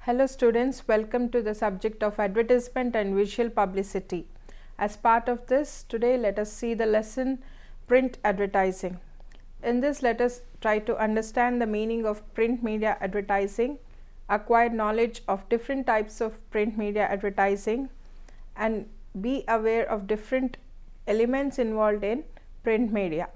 Hello students, welcome to the subject of advertisement and visual publicity. As part of this, today let us see the lesson print advertising. In this, let us try to understand the meaning of print media advertising, acquire knowledge of different types of print media advertising, and be aware of different elements involved in print media.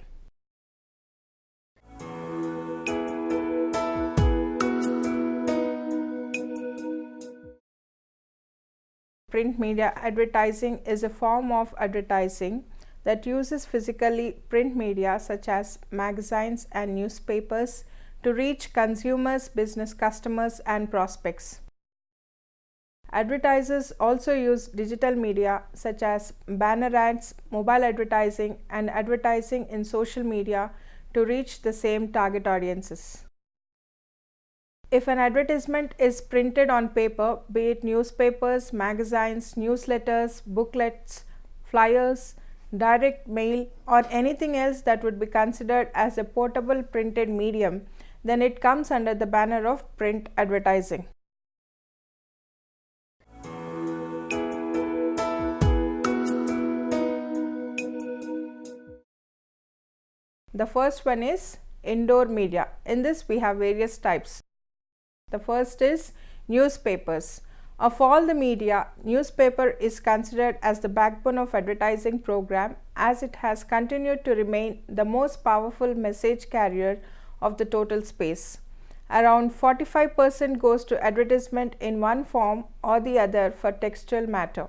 Print media advertising is a form of advertising that uses physically print media such as magazines and newspapers to reach consumers, business customers, and prospects. Advertisers also use digital media such as banner ads, mobile advertising, and advertising in social media to reach the same target audiences. If an advertisement is printed on paper, be it newspapers, magazines, newsletters, booklets, flyers, direct mail, or anything else that would be considered as a portable printed medium, then it comes under the banner of print advertising. The first one is indoor media. In this, we have various types. The first is newspapers. Of all the media, newspaper is considered as the backbone of advertising program, as it has continued to remain the most powerful message carrier of the total space. Around 45% goes to advertisement in one form or the other for textual matter.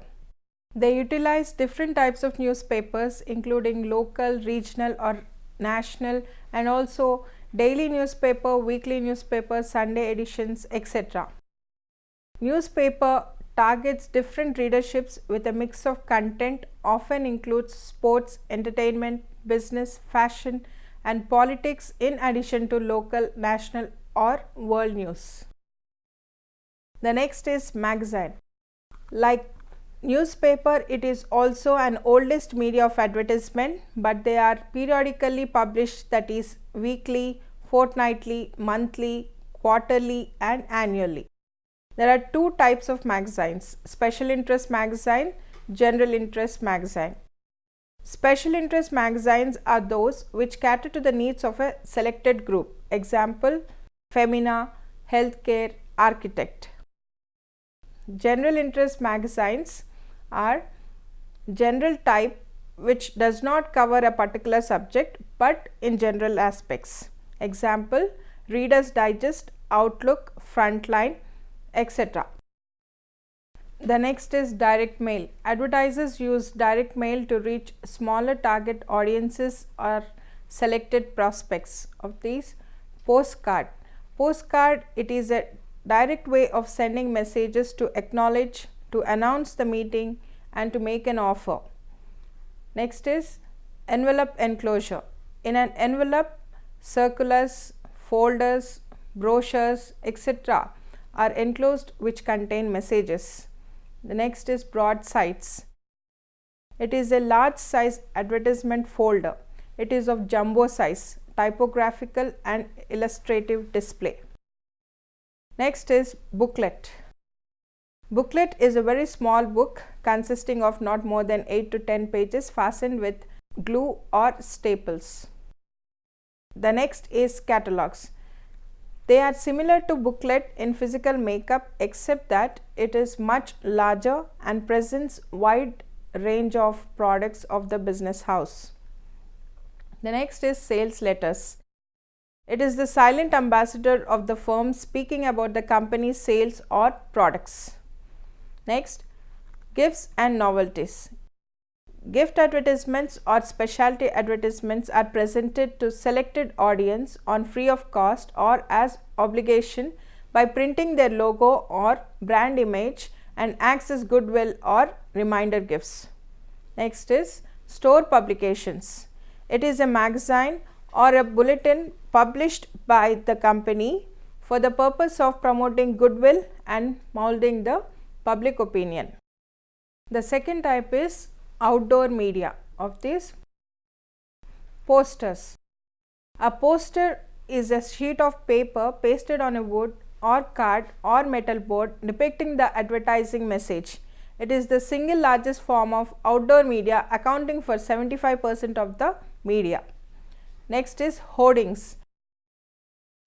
They utilize different types of newspapers, including local, regional, or national, and also daily newspaper, weekly newspaper, Sunday editions, etc. Newspaper targets different readerships with a mix of content, often includes sports, entertainment, business, fashion, and politics, in addition to local, national, or world news. The next is magazine. Like newspaper, it is also an oldest media of advertisement, but they are periodically published, that is weekly, fortnightly, monthly, quarterly, and annually. There are two types of magazines: special interest magazine, general interest magazine. Special interest magazines are those which cater to the needs of a selected group. Example: Femina, healthcare, architect. General interest magazines are general type, which does not cover a particular subject but in general aspects. Example: Reader's Digest, Outlook, Frontline, etc. The next is direct mail. Advertisers use direct mail to reach smaller target audiences or selected prospects. Of these, postcard. Postcard, it is a direct way of sending messages to acknowledge, to announce the meeting, and to make an offer. Next is envelope enclosure. In an envelope, circulars, folders, brochures, etc. are enclosed, which contain messages. The next is broadsides. It is a large size advertisement folder. It is of jumbo size, typographical and illustrative display. Next is booklet. Booklet is a very small book consisting of not more than 8 to 10 pages fastened with glue or staples. The next is catalogs. They are similar to booklet in physical makeup, except that it is much larger and presents wide range of products of the business house. The next is sales letters. It is the silent ambassador of the firm speaking about the company's sales or products. Next, gifts and novelties. Gift advertisements or specialty advertisements are presented to selected audience on free of cost or as obligation by printing their logo or brand image, and acts as goodwill or reminder gifts. Next is store publications. It is a magazine or a bulletin published by the company for the purpose of promoting goodwill and molding the public opinion. The second type is outdoor media. Of these, posters. A poster is a sheet of paper pasted on a wood or card or metal board depicting the advertising message. It is the single largest form of outdoor media, accounting for 75% of the media. Next is hoardings.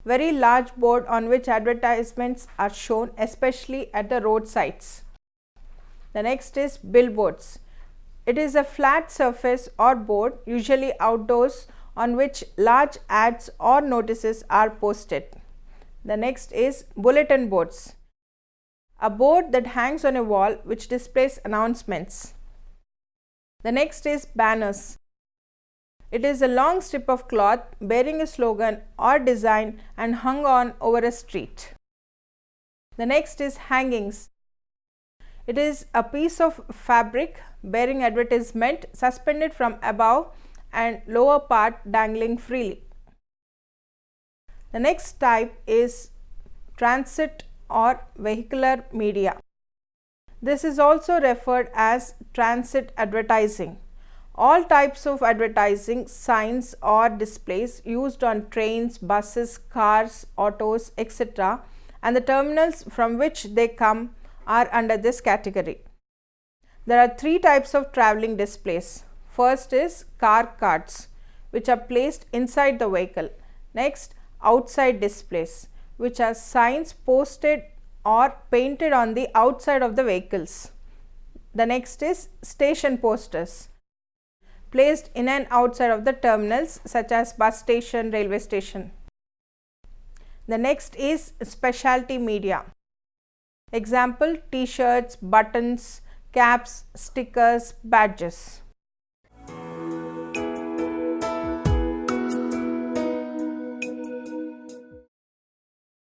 Very large board on which advertisements are shown, especially at the roadsides. The next is billboards. It is a flat surface or board, usually outdoors, on which large ads or notices are posted. The next is bulletin boards. A board that hangs on a wall which displays announcements. The next is banners. It is a long strip of cloth bearing a slogan or design and hung on over a street. The next is hangings. It is a piece of fabric bearing advertisement suspended from above and lower part dangling freely. The next type is transit or vehicular media. This is also referred as transit advertising. All types of advertising, signs or displays used on trains, buses, cars, autos, etc., and the terminals from which they come are under this category. There are three types of traveling displays. First is car cards, which are placed inside the vehicle. Next, outside displays, which are signs posted or painted on the outside of the vehicles. The next is station posters, placed in and outside of the terminals such as bus station, railway station. The next is specialty media. Example, t-shirts, buttons, caps, stickers, badges.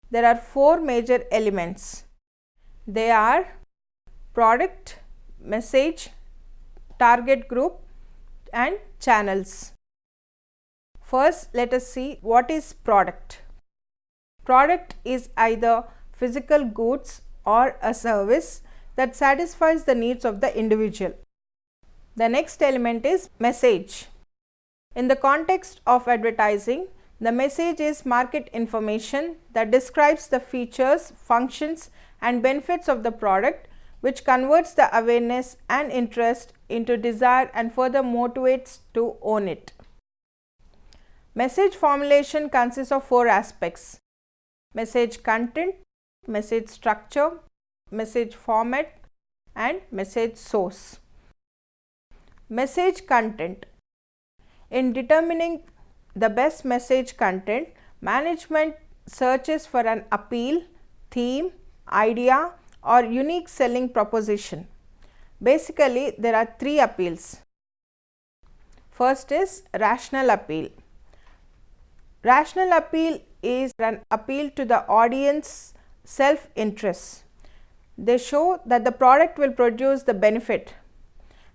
There are four major elements. They are product, message, target group and channels. First, let us see what is product. Product is either physical goods or a service that satisfies the needs of the individual. The next element is message. In the context of advertising, the message is market information that describes the features, functions and benefits of the product, which converts the awareness and interest into desire and further motivates to own it. Message formulation consists of four aspects: message content, message structure, message format and message source. Message content. In determining the best message content, management searches for an appeal, theme, idea or unique selling proposition. Basically, there are three appeals. First is rational appeal. Rational appeal is an appeal to the audience's self-interest. They show that the product will produce the benefit.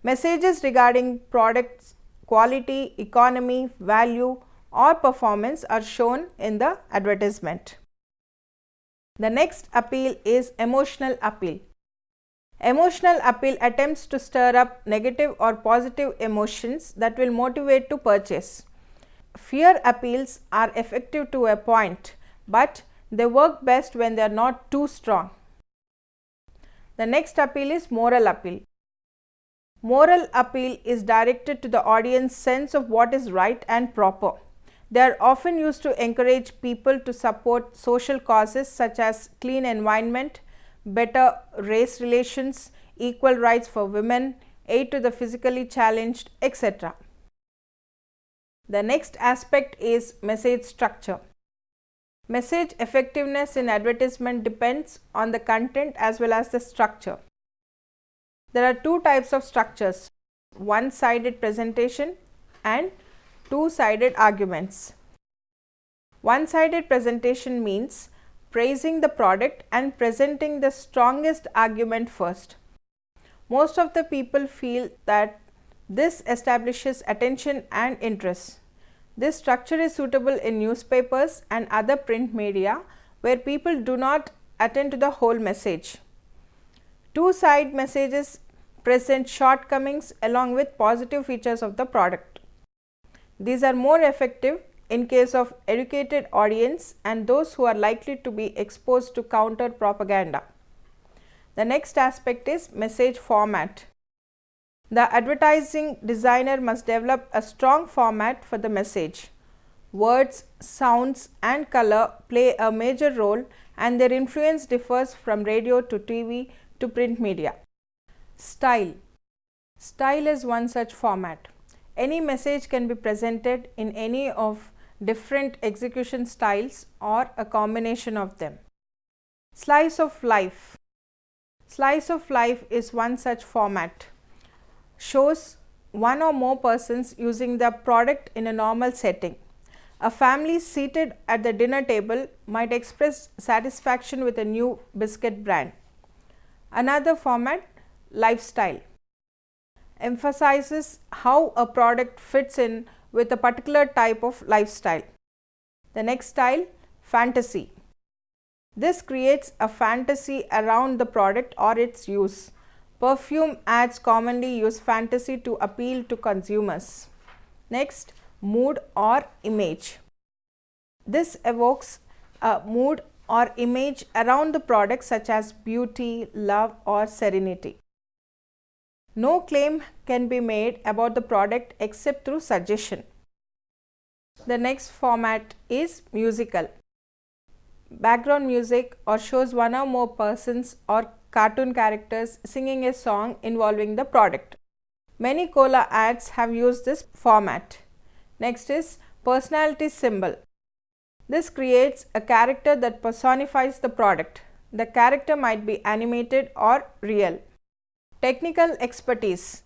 Messages regarding product's quality, economy, value or performance are shown in the advertisement. The next appeal is emotional appeal. Emotional appeal attempts to stir up negative or positive emotions that will motivate to purchase. Fear appeals are effective to a point, but they work best when they are not too strong. The next appeal is moral appeal. Moral appeal is directed to the audience's sense of what is right and proper. They are often used to encourage people to support social causes such as clean environment, better race relations, equal rights for women, aid to the physically challenged, etc. The next aspect is message structure. Message effectiveness in advertisement depends on the content as well as the structure. There are two types of structures: one-sided presentation and two-sided arguments. One-sided presentation means praising the product and presenting the strongest argument first. Most of the people feel that this establishes attention and interest. This structure is suitable in newspapers and other print media where people do not attend to the whole message. Two-side messages present shortcomings along with positive features of the product. These are more effective in case of educated audience and those who are likely to be exposed to counter propaganda. The next aspect is message format. The advertising designer must develop a strong format for the message. Words, sounds and color play a major role and their influence differs from radio to TV to print media. Style. Style is one such format. Any message can be presented in any of different execution styles or a combination of them. Slice of life. Slice of life is one such format. Shows one or more persons using the product in a normal setting. A family seated at the dinner table might express satisfaction with a new biscuit brand. Another format, lifestyle, emphasizes how a product fits in with a particular type of lifestyle. The next style, fantasy. This creates a fantasy around the product or its use. Perfume ads commonly use fantasy to appeal to consumers. Next, mood or image. This evokes a mood or image around the product such as beauty, love or serenity. No claim can be made about the product except through suggestion. The next format is musical. Background music or shows one or more persons or cartoon characters singing a song involving the product. Many cola ads have used this format. Next is personality symbol. This creates a character that personifies the product. The character might be animated or real. Technical expertise.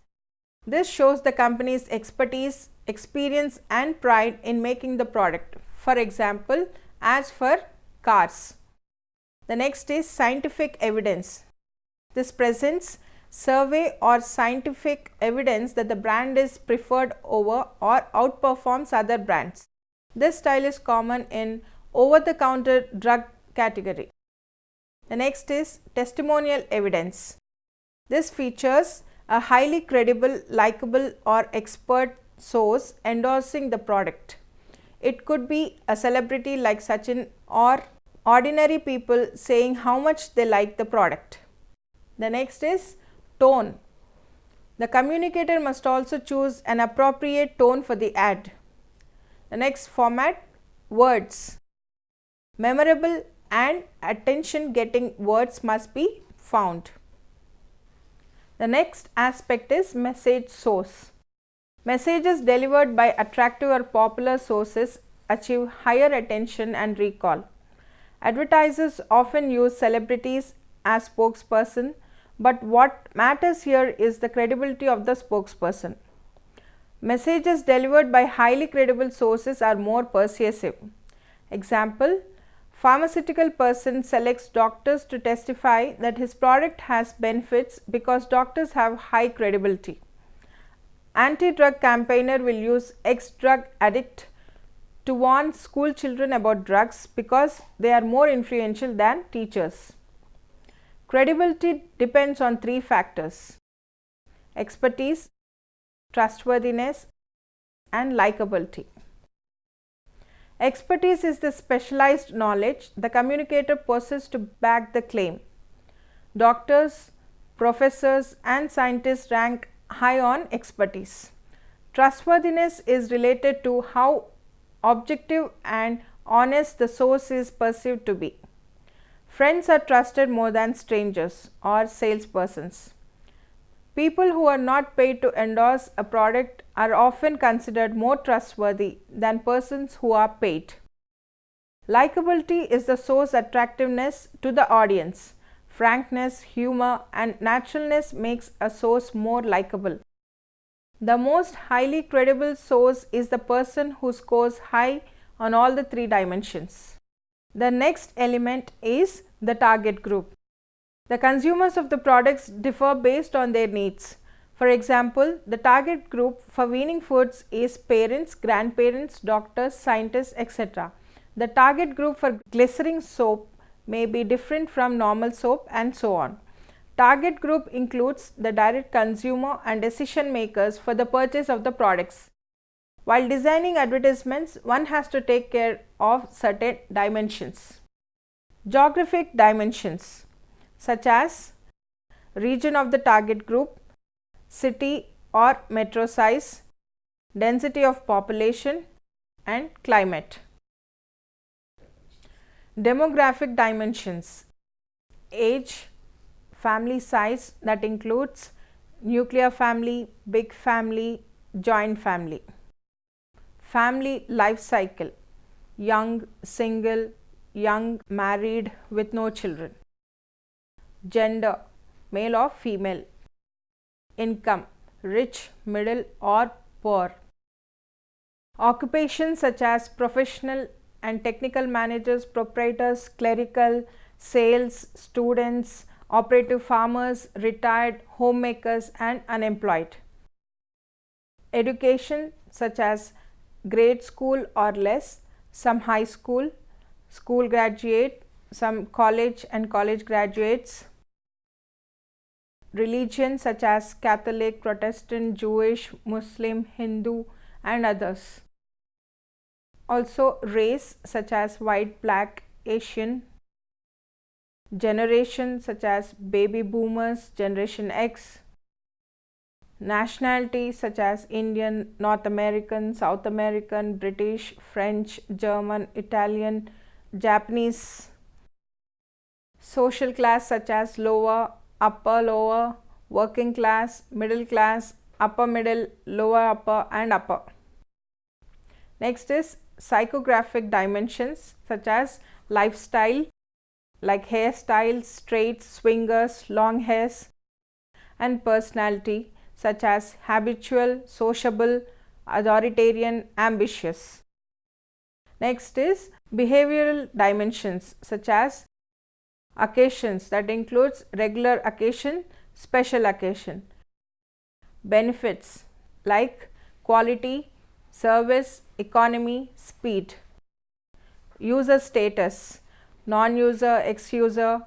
This shows the company's expertise, experience and pride in making the product. For example, ads for cars. The next is scientific evidence. This presents survey or scientific evidence that the brand is preferred over or outperforms other brands. This style is common in over-the-counter drug category. The next is testimonial evidence. This features a highly credible, likable or expert source endorsing the product. It could be a celebrity like Sachin or ordinary people saying how much they like the product. The next is tone. The communicator must also choose an appropriate tone for the ad. The next format, words. Memorable and attention-getting words must be found. The next aspect is message source. Messages delivered by attractive or popular sources achieve higher attention and recall. Advertisers often use celebrities as spokesperson, but what matters here is the credibility of the spokesperson. Messages delivered by highly credible sources are more persuasive. Example, pharmaceutical person selects doctors to testify that his product has benefits because doctors have high credibility. Anti-drug campaigner will use ex-drug addict to warn school children about drugs because they are more influential than teachers. Credibility depends on three factors: expertise, trustworthiness and likability. Expertise is the specialized knowledge the communicator possesses to back the claim. Doctors, professors and scientists rank high on expertise. Trustworthiness is related to how objective and honest the source is perceived to be. Friends are trusted more than strangers or salespersons. People who are not paid to endorse a product are often considered more trustworthy than persons who are paid. Likability is the source attractiveness to the audience. Frankness, humor and naturalness makes a source more likable. The most highly credible source is the person who scores high on all the three dimensions. The next element is the target group. The consumers of the products differ based on their needs. For example, the target group for weaning foods is parents, grandparents, doctors, scientists, etc. The target group for glycerin soap may be different from normal soap and so on. Target group includes the direct consumer and decision makers for the purchase of the products. While designing advertisements, one has to take care of certain dimensions. Geographic dimensions such as region of the target group, city or metro size, density of population and climate. Demographic dimensions: age, family size, that includes nuclear family, big family, joint family. Family life cycle: young, single, young, married with no children. Gender: male or female. Income: rich, middle or poor. Occupations such as professional and technical managers, proprietors, clerical, sales, students, operative farmers, retired, homemakers and unemployed. Education such as grade school or less, some high school, school graduate, some college and college graduates. Religion such as Catholic, Protestant, Jewish, Muslim, Hindu and others. Also race such as white, black, Asian. Generation such as baby boomers, Generation X. Nationality such as Indian, North American, South American, British, French, German, Italian, Japanese. Social class such as lower, upper, lower, working class, middle class, upper middle, lower upper and upper. Next is psychographic dimensions such as lifestyle like hairstyles, straights, swingers, long hairs, and personality such as habitual, sociable, authoritarian, ambitious. Next is behavioral dimensions such as occasions, that includes regular occasion, special occasion. Benefits like quality, service, economy, speed. User status: non-user, ex-user,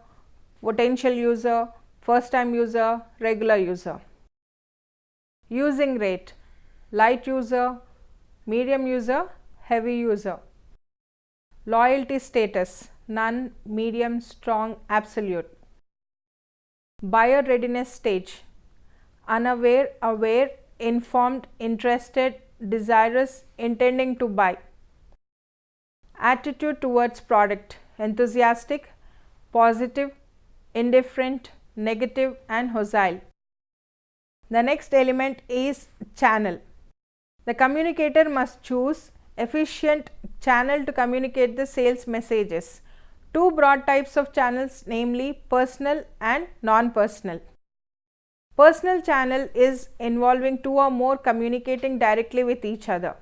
potential user, first-time user, regular user. Using rate: light user, medium user, heavy user. Loyalty status: none, medium, strong, absolute. Buyer readiness stage: unaware, aware, informed, interested, desirous, intending to buy. Attitude towards product: enthusiastic, positive, indifferent, negative and hostile. The next element is channel. The communicator must choose efficient channel to communicate the sales messages. Two broad types of channels, namely personal and non-personal. Personal channel is involving two or more communicating directly with each other.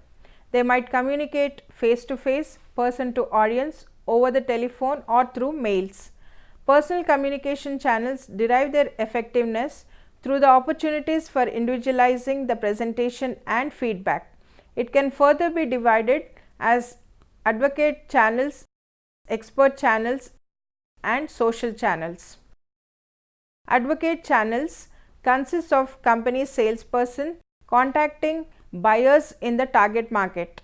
They might communicate face to face, person to audience, over the telephone or through mails. Personal communication channels derive their effectiveness through the opportunities for individualizing the presentation and feedback. It can further be divided as advocate channels, expert channels and social channels. Advocate channels consist of company salesperson contacting buyers in the target market.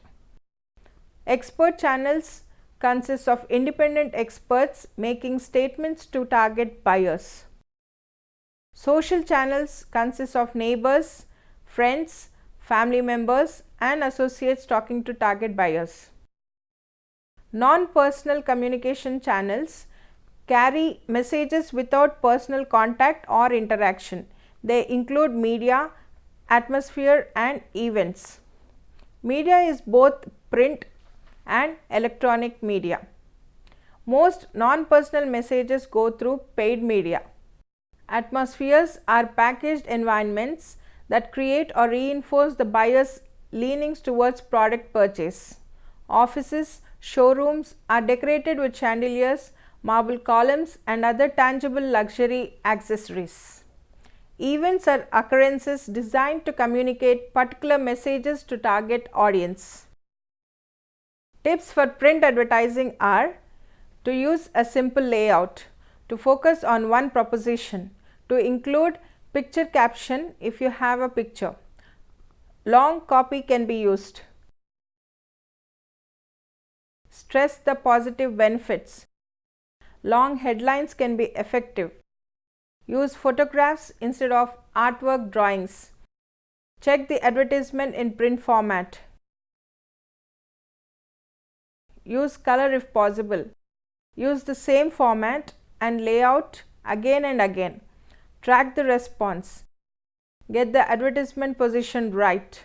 Expert channels consist of independent experts making statements to target buyers. Social channels consist of neighbors, friends, family members and associates talking to target buyers. Non-personal communication channels carry messages without personal contact or interaction. They include media, atmosphere and events. Media is both print and electronic media. Most non-personal messages go through paid media. Atmospheres are packaged environments that create or reinforce the buyer's leanings towards product purchase. Offices, showrooms are decorated with chandeliers, marble columns and other tangible luxury accessories. Events are occurrences designed to communicate particular messages to target audience. Tips for print advertising are: to use a simple layout, to focus on one proposition, to include picture caption if you have a picture. Long copy can be used. Stress the positive benefits. Long headlines can be effective. Use photographs instead of artwork drawings. Check the advertisement in print format. Use color if possible. Use the same format and layout again and again. Track the response. Get the advertisement positioned right.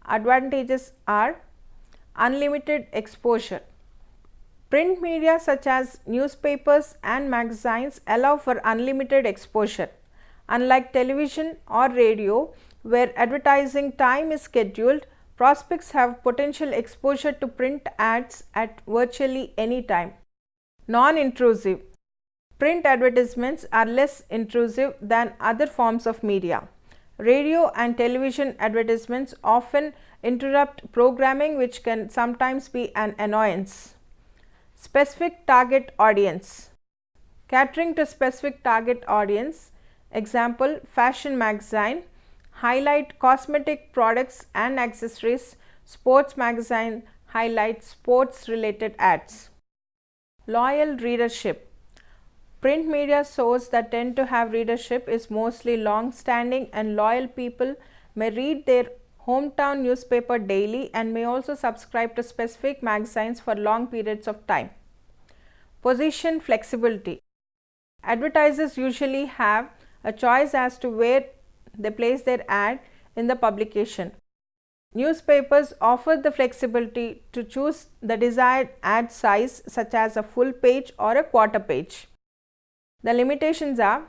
Advantages are unlimited exposure. Print media such as newspapers and magazines allow for unlimited exposure. Unlike television or radio, where advertising time is scheduled, prospects have potential exposure to print ads at virtually any time. Non-intrusive. Print advertisements are less intrusive than other forms of media. Radio and television advertisements often interrupt programming, which can sometimes be an annoyance. Specific target audience. Catering to specific target audience, example fashion magazine, highlight cosmetic products and accessories. Sports magazine highlight sports related ads. Loyal readership. Print media source that tend to have readership is mostly long-standing and loyal people may read their hometown newspaper daily and may also subscribe to specific magazines for long periods of time. Position flexibility. Advertisers usually have a choice as to where they place their ad in the publication. Newspapers offer the flexibility to choose the desired ad size, such as a full page or a quarter page. The limitations are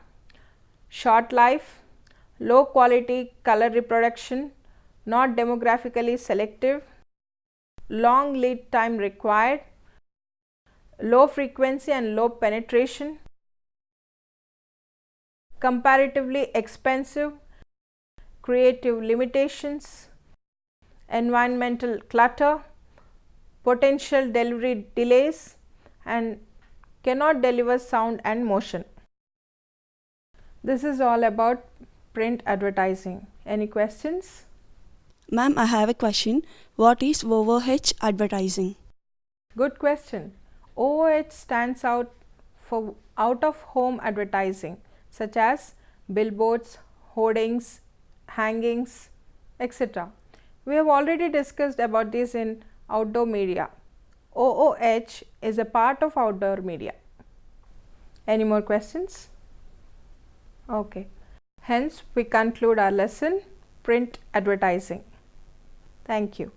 short life, low quality color reproduction, not demographically selective, long lead time required, low frequency and low penetration, comparatively expensive, creative limitations, environmental clutter, potential delivery delays, and cannot deliver sound and motion. This is all about print advertising. Any questions? Ma'am, I have a question. What is overhead advertising? Good question. OOH stands out for out of home advertising, such as billboards, hoardings, hangings, etc. We have already discussed about this in outdoor media. OOH is a part of outdoor media. Any more questions? Okay. Hence, we conclude our lesson, print advertising. Thank you.